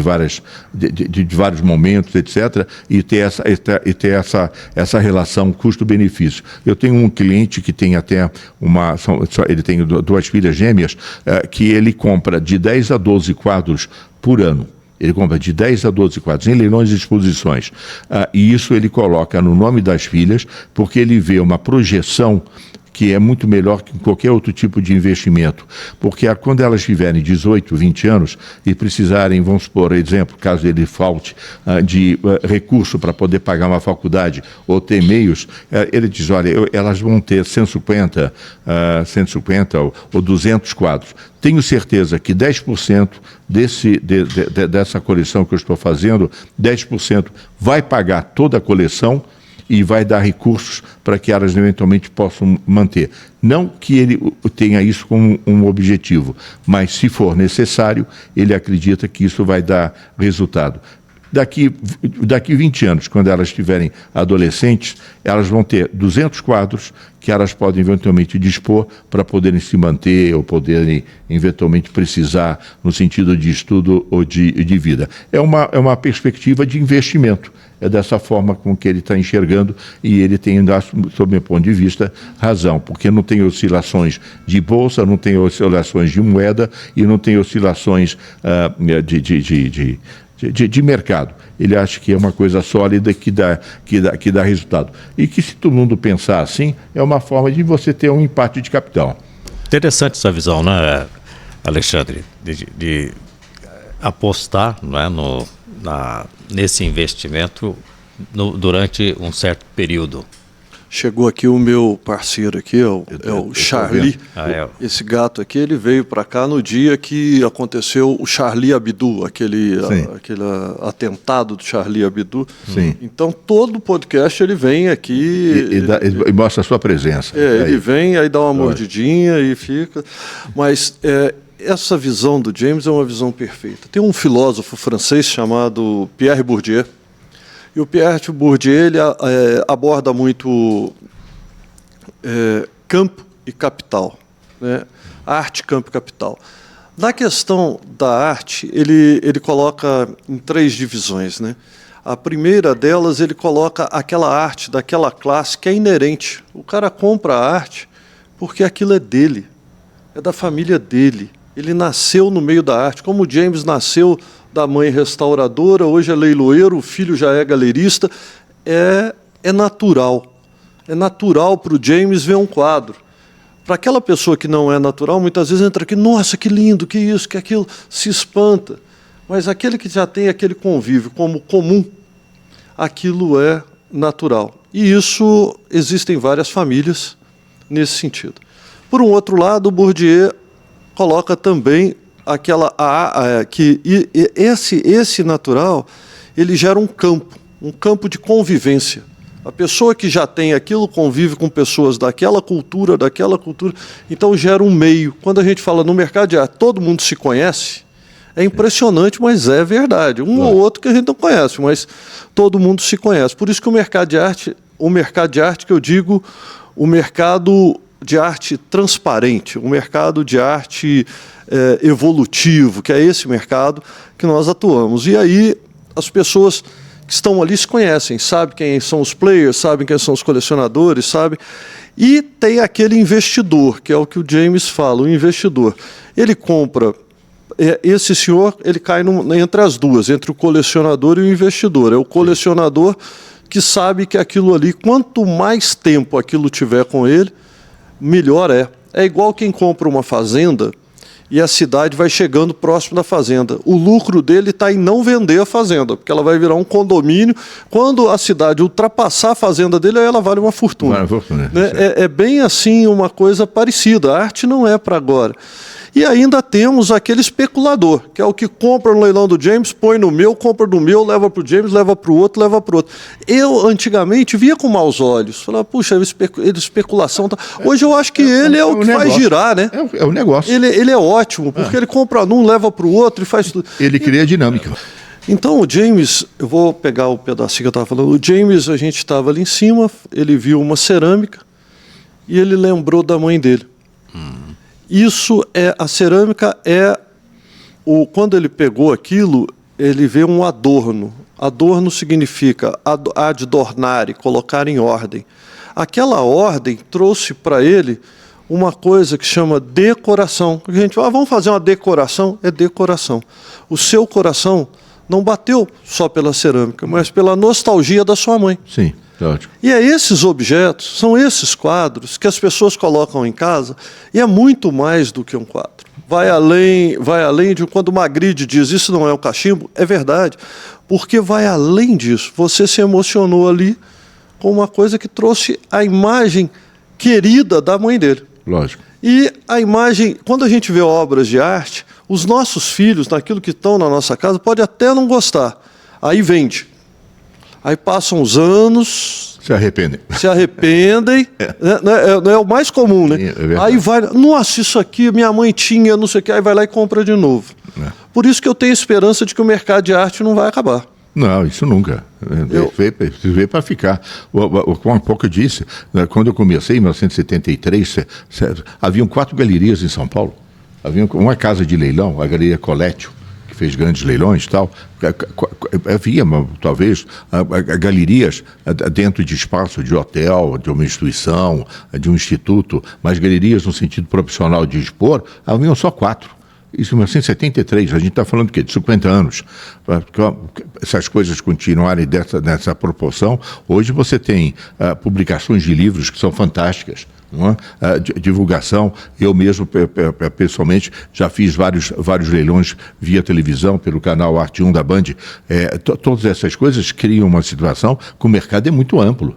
vários momentos, etc. E ter essa relação custo-benefício. Eu tenho um cliente que tem até ele tem 2 filhas gêmeas, que ele compra de 10 a 12 quadros por ano. Ele compra de 10 a 12 quadros em leilões e exposições. E isso ele coloca no nome das filhas, porque ele vê uma projeção que é muito melhor que qualquer outro tipo de investimento. Porque quando elas tiverem 18, 20 anos e precisarem, vamos supor, exemplo, caso ele falte de recurso para poder pagar uma faculdade ou ter meios, ele diz, olha, elas vão ter 150 ou 200 quadros. Tenho certeza que 10% dessa coleção que eu estou fazendo, 10% vai pagar toda a coleção e vai dar recursos para que elas eventualmente possam manter. Não que ele tenha isso como um objetivo, mas se for necessário, ele acredita que isso vai dar resultado. Daqui 20 anos, quando elas estiverem adolescentes, elas vão ter 200 quadros que elas podem eventualmente dispor para poderem se manter ou poderem eventualmente precisar no sentido de estudo ou de vida. É uma perspectiva de investimento. É dessa forma com que ele está enxergando e ele tem, sob meu ponto de vista, razão, porque não tem oscilações de bolsa, não tem oscilações de moeda e não tem oscilações de mercado. Ele acha que é uma coisa sólida que dá resultado. E que, se todo mundo pensar assim, é uma forma de você ter um empate de capital. Interessante essa visão, né, Alexandre? De apostar, não é, nesse investimento durante um certo período. Chegou aqui o meu parceiro aqui, é o Charlie. Esse gato aqui, ele veio para cá no dia que aconteceu o Charlie Hebdo, aquele atentado do Charlie Hebdo. Sim. Então, todo podcast ele vem aqui... E mostra a sua presença. Ele vem, aí dá uma mordidinha e fica... Mas essa visão do James é uma visão perfeita. Tem um filósofo francês chamado Pierre Bourdieu. E o Pierre Bourdieu ele aborda muito campo e capital, né? Arte, campo e capital. Na questão da arte, ele coloca em 3 divisões, né? A primeira delas, ele coloca aquela arte daquela classe que é inerente. O cara compra a arte porque aquilo é dele, é da família dele. Ele nasceu no meio da arte, como o James nasceu da mãe restauradora, hoje é leiloeiro, o filho já é galerista. É natural. É natural para o James ver um quadro. Para aquela pessoa que não é natural, muitas vezes entra aqui, nossa, que lindo, que isso, que aquilo, se espanta. Mas aquele que já tem aquele convívio como comum, aquilo é natural. E isso, existem várias famílias nesse sentido. Por um outro lado, o Bourdieu coloca também que esse natural, ele gera um campo de convivência. A pessoa que já tem aquilo convive com pessoas daquela cultura, então gera um meio. Quando a gente fala no mercado de arte, todo mundo se conhece, é impressionante, mas é verdade. Um ou outro que a gente não conhece, mas todo mundo se conhece. Por isso que o mercado de arte que eu digo, o mercado de arte transparente, um mercado de arte evolutivo, que é esse mercado que nós atuamos. E aí as pessoas que estão ali se conhecem, sabem quem são os players, sabem quem são os colecionadores, sabem. E tem aquele investidor, que é o que o James fala, o investidor. Ele compra, esse senhor, ele cai entre as duas, entre o colecionador e o investidor. É o colecionador que sabe que aquilo ali, quanto mais tempo aquilo tiver com ele, melhor é. É igual quem compra uma fazenda e a cidade vai chegando próximo da fazenda. O lucro dele está em não vender a fazenda, porque ela vai virar um condomínio. Quando a cidade ultrapassar a fazenda dele, aí ela vale uma fortuna. Vale uma fortuna, né? É bem assim uma coisa parecida. A arte não é para agora. E ainda temos aquele especulador, que é o que compra no leilão do James, põe no meu, compra do meu, leva para o James, leva para o outro, leva para o outro. Eu, antigamente, via com maus olhos. Falava, puxa, especulação. Tá. Hoje eu acho que ele é o que faz girar, né? É o negócio. Ele é ótimo, porque ele compra num, leva para o outro e faz tudo. Ele cria dinâmica. Então o James, eu vou pegar o pedacinho que eu estava falando. O James, a gente estava ali em cima, ele viu uma cerâmica e ele lembrou da mãe dele. A cerâmica quando ele pegou aquilo, ele vê um adorno. Adorno significa adornare, colocar em ordem. Aquela ordem trouxe para ele uma coisa que chama decoração. A gente fala, vamos fazer uma decoração? É decoração. O seu coração não bateu só pela cerâmica, mas pela nostalgia da sua mãe. Sim. Ótimo. E é esses objetos, são esses quadros que as pessoas colocam em casa, e é muito mais do que um quadro. Vai além de quando o Magritte diz isso não é um cachimbo, é verdade, porque vai além disso. Você se emocionou ali com uma coisa que trouxe a imagem querida da mãe dele. Lógico. E a imagem, quando a gente vê obras de arte, os nossos filhos, naquilo que estão na nossa casa, pode até não gostar, aí vende. Aí passam os anos... Se arrependem. Não é o mais comum, né? É aí vai... Nossa, isso aqui minha mãe tinha, não sei o que. Aí vai lá e compra de novo. Por isso que eu tenho esperança de que o mercado de arte não vai acabar. Não, isso nunca. Veio para ficar. Como há pouco eu disse, quando eu comecei, em 1973, haviam 4 galerias em São Paulo. Havia uma casa de leilão, a Galeria Colétio, fez grandes leilões e tal, havia talvez galerias dentro de espaço de hotel, de uma instituição, de um instituto, mas galerias no sentido profissional de expor, haviam só 4. Isso em 1973, a gente está falando de 50 anos. Se as coisas continuarem nessa proporção, hoje você tem publicações de livros que são fantásticas. Divulgação, eu mesmo pessoalmente já fiz vários leilões via televisão, pelo canal Arte 1 da Band. Todas essas coisas criam uma situação que o mercado é muito amplo.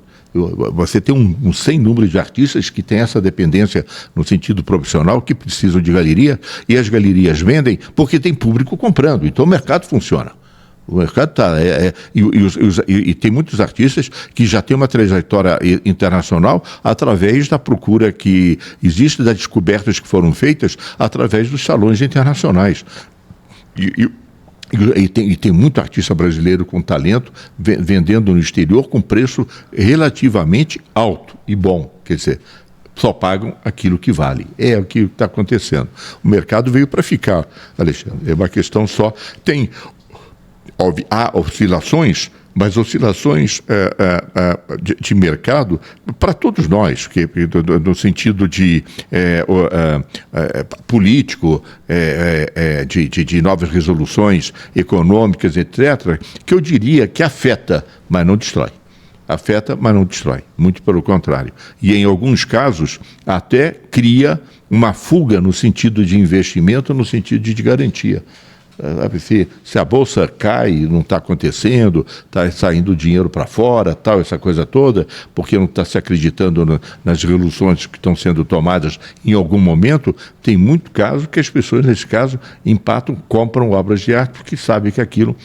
Você tem um sem número de artistas que tem essa dependência no sentido profissional, que precisam de galeria, e as galerias vendem porque tem público comprando, então o mercado funciona. O mercado está... E tem muitos artistas que já têm uma trajetória internacional através da procura que existe, das descobertas que foram feitas através dos salões internacionais. E tem muito artista brasileiro com talento vendendo no exterior com preço relativamente alto e bom. Quer dizer, só pagam aquilo que vale. É o que está acontecendo. O mercado veio para ficar, Alexandre. É uma questão só... Há oscilações, mas oscilações de mercado para todos nós, no sentido de político, de novas resoluções econômicas, etc., que eu diria que afeta, mas não destrói. Afeta, mas não destrói. Muito pelo contrário. E, em alguns casos, até cria uma fuga no sentido de investimento, no sentido de garantia. Se a bolsa cai, não está acontecendo, está saindo dinheiro para fora, tal, essa coisa toda, porque não está se acreditando nas resoluções que estão sendo tomadas em algum momento, tem muito caso que as pessoas, nesse caso, compram obras de arte porque sabem que aquilo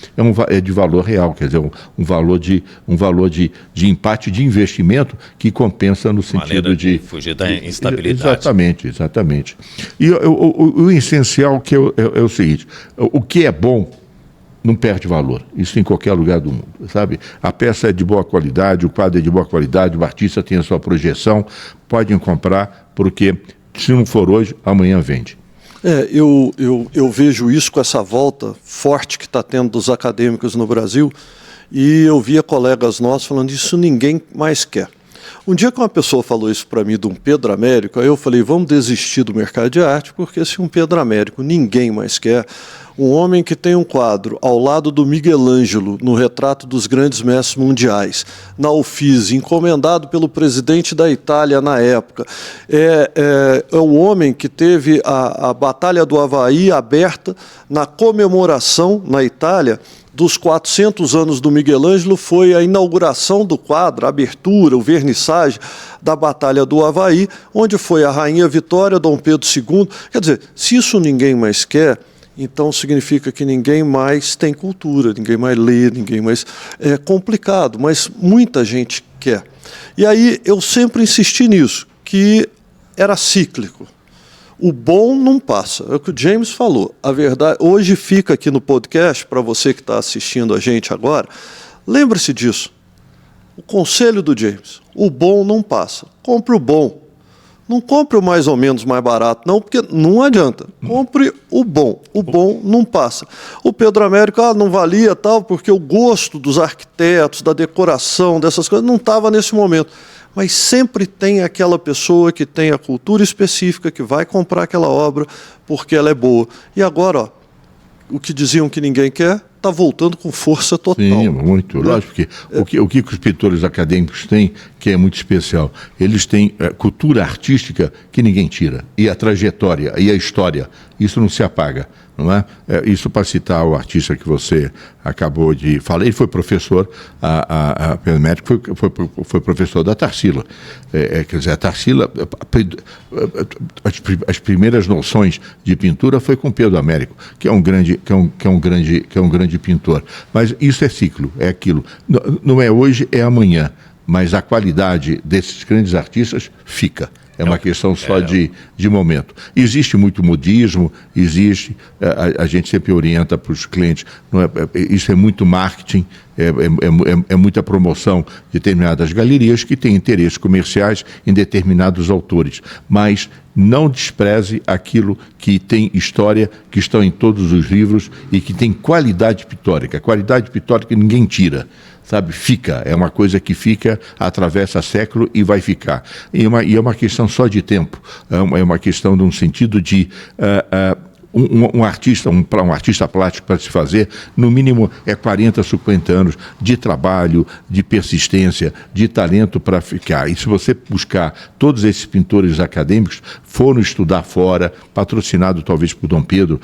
é de valor real, quer dizer, um valor de empate de investimento que compensa no sentido de fugir da instabilidade. Exatamente. E o essencial que é o seguinte: o que é bom não perde valor. Isso em qualquer lugar do mundo, sabe? A peça é de boa qualidade, o quadro é de boa qualidade, o artista tem a sua projeção, podem comprar, porque se não for hoje, amanhã vende. Eu vejo isso com essa volta forte que está tendo dos acadêmicos no Brasil, e eu via colegas nossos falando isso ninguém mais quer. Um dia que uma pessoa falou isso para mim de um Pedro Américo, aí eu falei, vamos desistir do mercado de arte, porque se um Pedro Américo ninguém mais quer, um homem que tem um quadro ao lado do Miguel Ângelo, no retrato dos grandes mestres mundiais, na Uffizi, encomendado pelo presidente da Itália na época, é o homem que teve a Batalha do Havaí aberta na comemoração na Itália dos 400 anos do Miguel Ângelo, foi a inauguração do quadro, a abertura, o vernissage da Batalha do Havaí, onde foi a Rainha Vitória, Dom Pedro II. Quer dizer, se isso ninguém mais quer, então significa que ninguém mais tem cultura, ninguém mais lê, ninguém mais... É complicado, mas muita gente quer. E aí eu sempre insisti nisso, que era cíclico. O bom não passa, é o que o James falou. A verdade, hoje fica aqui no podcast, para você que está assistindo a gente agora, lembre-se disso. O conselho do James, o bom não passa. Compre o bom. Não compre o mais ou menos mais barato, não, porque não adianta. Compre o bom não passa. O Pedro Américo não valia tal, porque o gosto dos arquitetos, da decoração, dessas coisas, não estava nesse momento. Mas sempre tem aquela pessoa que tem a cultura específica, que vai comprar aquela obra porque ela é boa. E agora, o que diziam que ninguém quer, está voltando com força total. Sim, muito. Lógico que o que os pintores acadêmicos têm, que é muito especial, eles têm cultura artística que ninguém tira. E a trajetória, e a história, isso não se apaga. Não é? Isso para citar o artista que você acabou de falar, ele foi professor, Pedro Américo foi professor da Tarsila. Quer dizer, a Tarsila, as primeiras noções de pintura foi com Pedro Américo, que é um grande pintor. Mas isso é ciclo, é aquilo. Não é hoje, é amanhã. Mas a qualidade desses grandes artistas fica. É uma questão só de momento. Existe muito modismo, existe, a gente sempre orienta para os clientes, isso é muito marketing, é muita promoção de determinadas galerias que têm interesses comerciais em determinados autores, mas não despreze aquilo que tem história, que estão em todos os livros e que tem qualidade pictórica. Qualidade pictórica ninguém tira. Sabe, fica, é uma coisa que fica, atravessa século e vai ficar. E é uma questão só de tempo, é uma questão de um sentido de... Um artista plástico para se fazer, no mínimo 40, 50 anos de trabalho, de persistência, de talento para ficar. E se você buscar todos esses pintores acadêmicos, foram estudar fora, patrocinado talvez por Dom Pedro,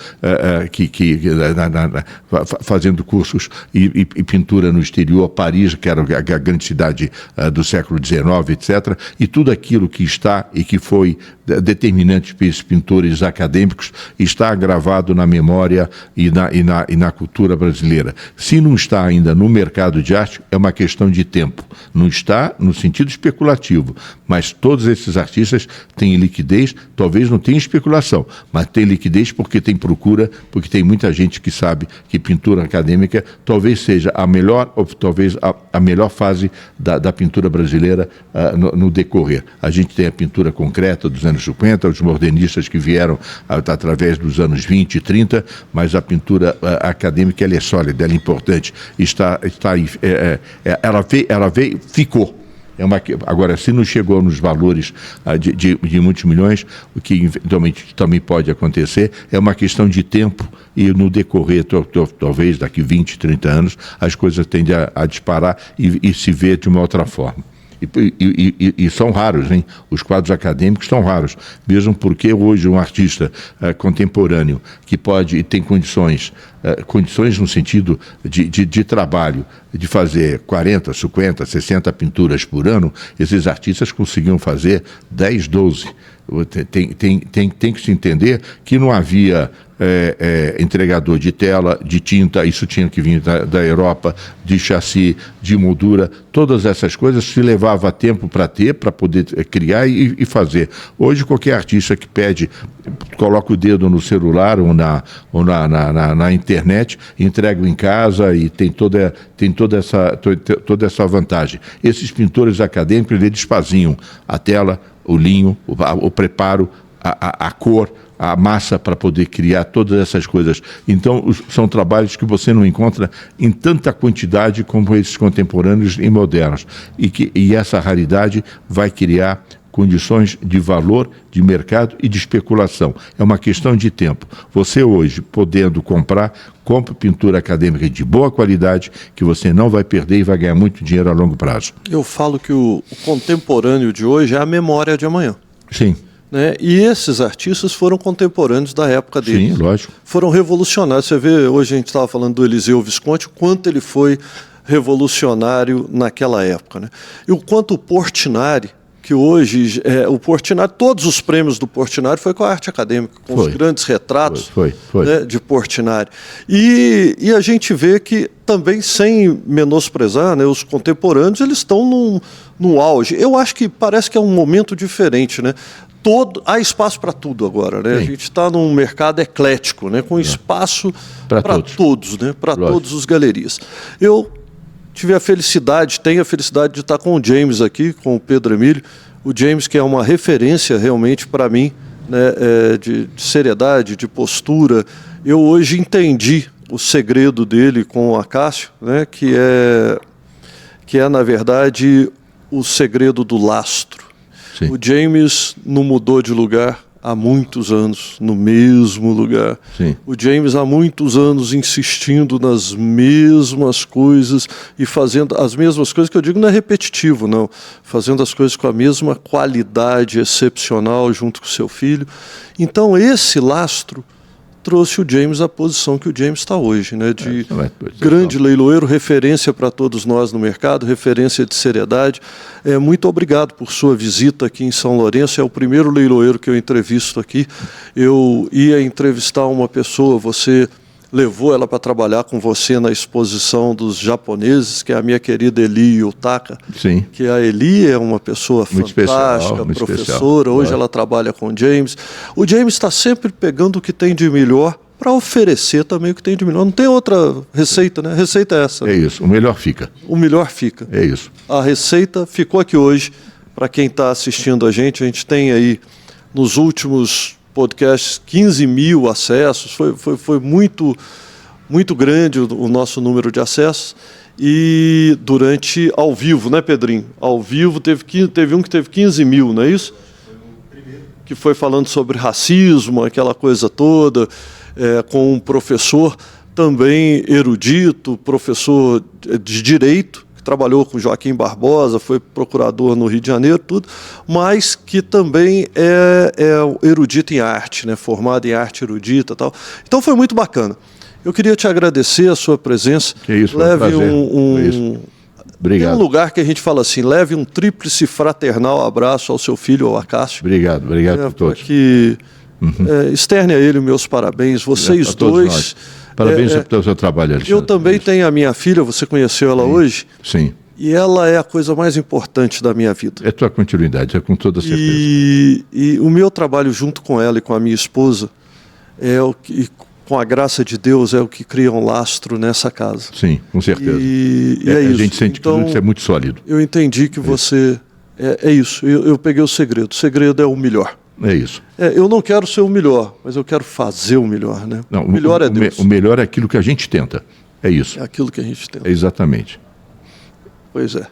fazendo cursos e pintura no exterior, Paris, que era a grande cidade do século XIX, etc. E tudo aquilo que está e que foi determinante para esses pintores acadêmicos está gravado na memória e na cultura brasileira. Se não está ainda no mercado de arte, é uma questão de tempo. Não está no sentido especulativo, mas todos esses artistas têm liquidez, talvez não tenha especulação, mas tem liquidez porque tem procura, porque tem muita gente que sabe que pintura acadêmica talvez seja a melhor, ou talvez a melhor fase da pintura brasileira no decorrer. A gente tem a pintura concreta dos anos 50, os modernistas que vieram através dos anos 20 e 30, mas a pintura acadêmica ela é sólida, ela é importante, está aí, ela veio, ficou. Agora, se não chegou nos valores de muitos milhões, o que eventualmente também pode acontecer, é uma questão de tempo e no decorrer, talvez daqui 20, 30 anos, as coisas tendem a disparar e se ver de uma outra forma. E são raros, hein? Os quadros acadêmicos são raros, mesmo porque hoje um artista contemporâneo que pode e tem condições no sentido de trabalho, de fazer 40, 50, 60 pinturas por ano, esses artistas conseguiam fazer 10, 12. Tem que se entender que não havia entregador de tela, de tinta, isso tinha que vir da Europa, de chassi, de moldura, todas essas coisas se levava tempo para poder criar e fazer. Hoje qualquer artista que pede, coloca o dedo no celular ou na internet, entrega em casa e tem toda essa vantagem. Esses pintores acadêmicos, eles faziam a tela, o linho, o preparo, a cor, a massa para poder criar todas essas coisas. Então, são trabalhos que você não encontra em tanta quantidade como esses contemporâneos e modernos. E essa raridade vai criar condições de valor, de mercado e de especulação. É uma questão de tempo. Você hoje, podendo comprar, compre pintura acadêmica de boa qualidade, que você não vai perder e vai ganhar muito dinheiro a longo prazo. Eu falo que o contemporâneo de hoje é a memória de amanhã. Sim. Né? E esses artistas foram contemporâneos da época deles. Sim, lógico. Foram revolucionários. Você vê, hoje a gente estava falando do Eliseu Visconti, o quanto ele foi revolucionário naquela época. Né? E o quanto o Portinari, que hoje, o Portinari, todos os prêmios do Portinari foi com a arte acadêmica, com os grandes retratos foi. Né, de Portinari. E a gente vê que também, sem menosprezar, né, os contemporâneos, eles estão no auge. Eu acho que parece que é um momento diferente, né? Há espaço para tudo agora, né? A gente está num mercado eclético, né? Com espaço para todos, né? Para todos os galerias. Eu tenho a felicidade de estar com o James aqui, com o Pedro Emílio. O James, que é uma referência realmente para mim, né? De seriedade, de postura. Eu hoje entendi o segredo dele com o Acácio, né? Que é, na verdade, o segredo do lastro. Sim. O James não mudou de lugar há muitos anos, no mesmo lugar. Sim. O James há muitos anos insistindo nas mesmas coisas e fazendo as mesmas coisas, que eu digo não é repetitivo, não. Fazendo as coisas com a mesma qualidade excepcional junto com seu filho. Então esse lastro trouxe o James à posição que o James está hoje, né? De grande leiloeiro, referência para todos nós no mercado, referência de seriedade. Muito obrigado por sua visita aqui em São Lourenço. É o primeiro leiloeiro que eu entrevisto aqui. Eu ia entrevistar uma pessoa, você levou ela para trabalhar com você na exposição dos japoneses, que é a minha querida Eli Yutaka. Sim. Que a Eli é uma pessoa muito fantástica, especial, muito professora. especial. Hoje ela trabalha com o James. O James está sempre pegando o que tem de melhor para oferecer também o que tem de melhor. Não tem outra receita, né? A receita é essa. É isso, o melhor fica. O melhor fica. É isso. A receita ficou aqui hoje. Para quem está assistindo a gente tem aí, nos últimos podcasts, 15 mil acessos. Foi muito, muito grande o nosso número de acessos. E durante, ao vivo, né, Pedrinho? Ao vivo teve um que teve 15 mil, não é isso? Que foi falando sobre racismo, aquela coisa toda, com um professor também erudito, professor de direito, que trabalhou com Joaquim Barbosa, foi procurador no Rio de Janeiro, tudo, mas que também é erudito em arte, né, formado em arte erudita e tal. Então foi muito bacana. Eu queria te agradecer a sua presença. Que isso, leve Obrigado. Tem um lugar que a gente fala assim, leve um tríplice fraternal abraço ao seu filho, ao Acácio. Obrigado por todos. Que externe a ele meus parabéns. Vocês dois. Nós. Parabéns pelo seu trabalho, Alexandre. Eu também tenho a minha filha, você conheceu ela hoje? Sim. E ela é a coisa mais importante da minha vida. É tua continuidade, é com toda certeza. E o meu trabalho junto com ela e com a minha esposa é o que, com a graça de Deus, é o que cria um lastro nessa casa. Sim, com certeza. E é isso. A gente sente então, que isso é muito sólido. Eu entendi que você... É isso, eu peguei o segredo. O segredo é o melhor. É isso. Eu não quero ser o melhor, mas eu quero fazer o melhor, né? Não, o melhor é Deus. O melhor é aquilo que a gente tenta. É isso. É aquilo que a gente tenta. Exatamente. Pois é.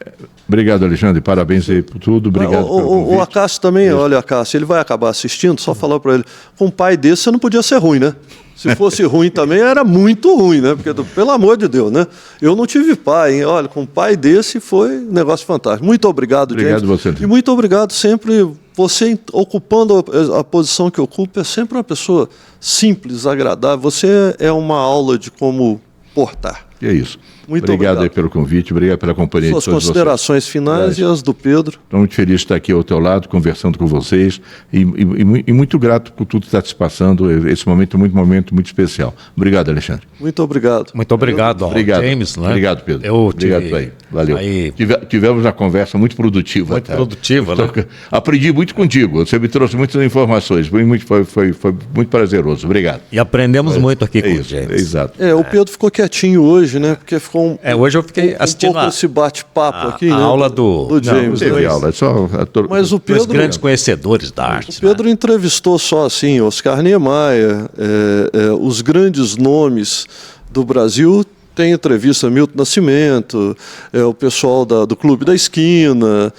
Obrigado, Alexandre. Parabéns aí por tudo. Obrigado pelo convite. O Acácio também, olha, Acácio, ele vai acabar assistindo, só falar para ele, com um pai desse você não podia ser ruim, né? Se fosse ruim também, era muito ruim, né? Porque, pelo amor de Deus, né? Eu não tive pai, hein? Olha, com um pai desse foi um negócio fantástico. Muito obrigado, Obrigado James. você. E muito obrigado sempre, você ocupando a posição que ocupa, é sempre uma pessoa simples, agradável. Você é uma aula de como portar. É isso. Muito obrigado aí pelo convite, obrigado pela companhia de todos vocês. Suas considerações finais e as do Pedro. Estou muito feliz de estar aqui ao teu lado, conversando com vocês e muito grato por tudo que está se passando. Esse momento é um momento muito especial. Obrigado, Alexandre. Muito obrigado. Muito obrigado ao James. Né? Obrigado, Pedro. Obrigado aí. Valeu. Tivemos uma conversa muito produtiva. Muito produtiva, né? Aprendi muito contigo. Você me trouxe muitas informações. Foi muito prazeroso. Obrigado. E aprendemos muito aqui com o James. Exato. O Pedro ficou quietinho hoje. hoje, né? Porque ficou hoje eu fiquei assistindo um pouco esse bate-papo aqui, a né? aula do James. Não teve aula, é só... Mas o Pedro, Pedro... grandes conhecedores da arte. O Pedro entrevistou só assim, Oscar Niemeyer, os grandes nomes do Brasil. Tem entrevista Milton Nascimento, o pessoal do Clube da Esquina,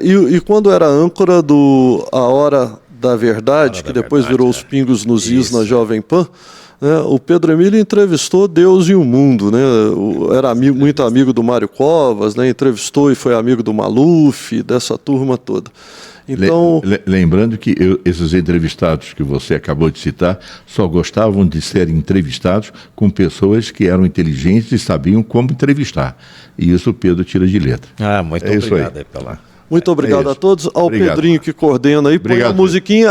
e quando era âncora do A Hora da Verdade, que depois virou Os Pingos nos Is na Jovem Pan, né, o Pedro Emílio entrevistou Deus e o mundo, né? Era muito amigo do Mário Covas, né? Entrevistou e foi amigo do Maluf, dessa turma toda. Então, lembrando que esses entrevistados que você acabou de citar só gostavam de ser entrevistados com pessoas que eram inteligentes e sabiam como entrevistar. E isso o Pedro tira de letra. Muito obrigado aí pela... Muito obrigado a todos. Ao Obrigado. Pedrinho que coordena aí. Põe a musiquinha.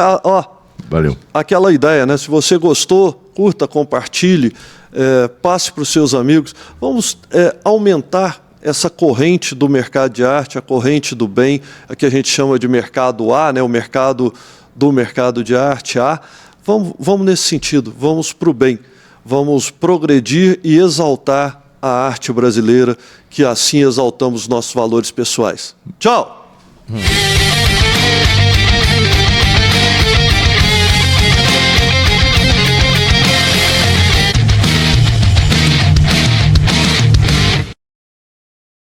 Valeu. Aquela ideia, né? Se você gostou, curta, compartilhe, passe para os seus amigos. Vamos aumentar essa corrente do mercado de arte, a corrente do bem, a que a gente chama de mercado A, né? O mercado do mercado de arte A. Vamos nesse sentido, vamos para o bem. Vamos progredir e exaltar a arte brasileira, que assim exaltamos nossos valores pessoais. Tchau!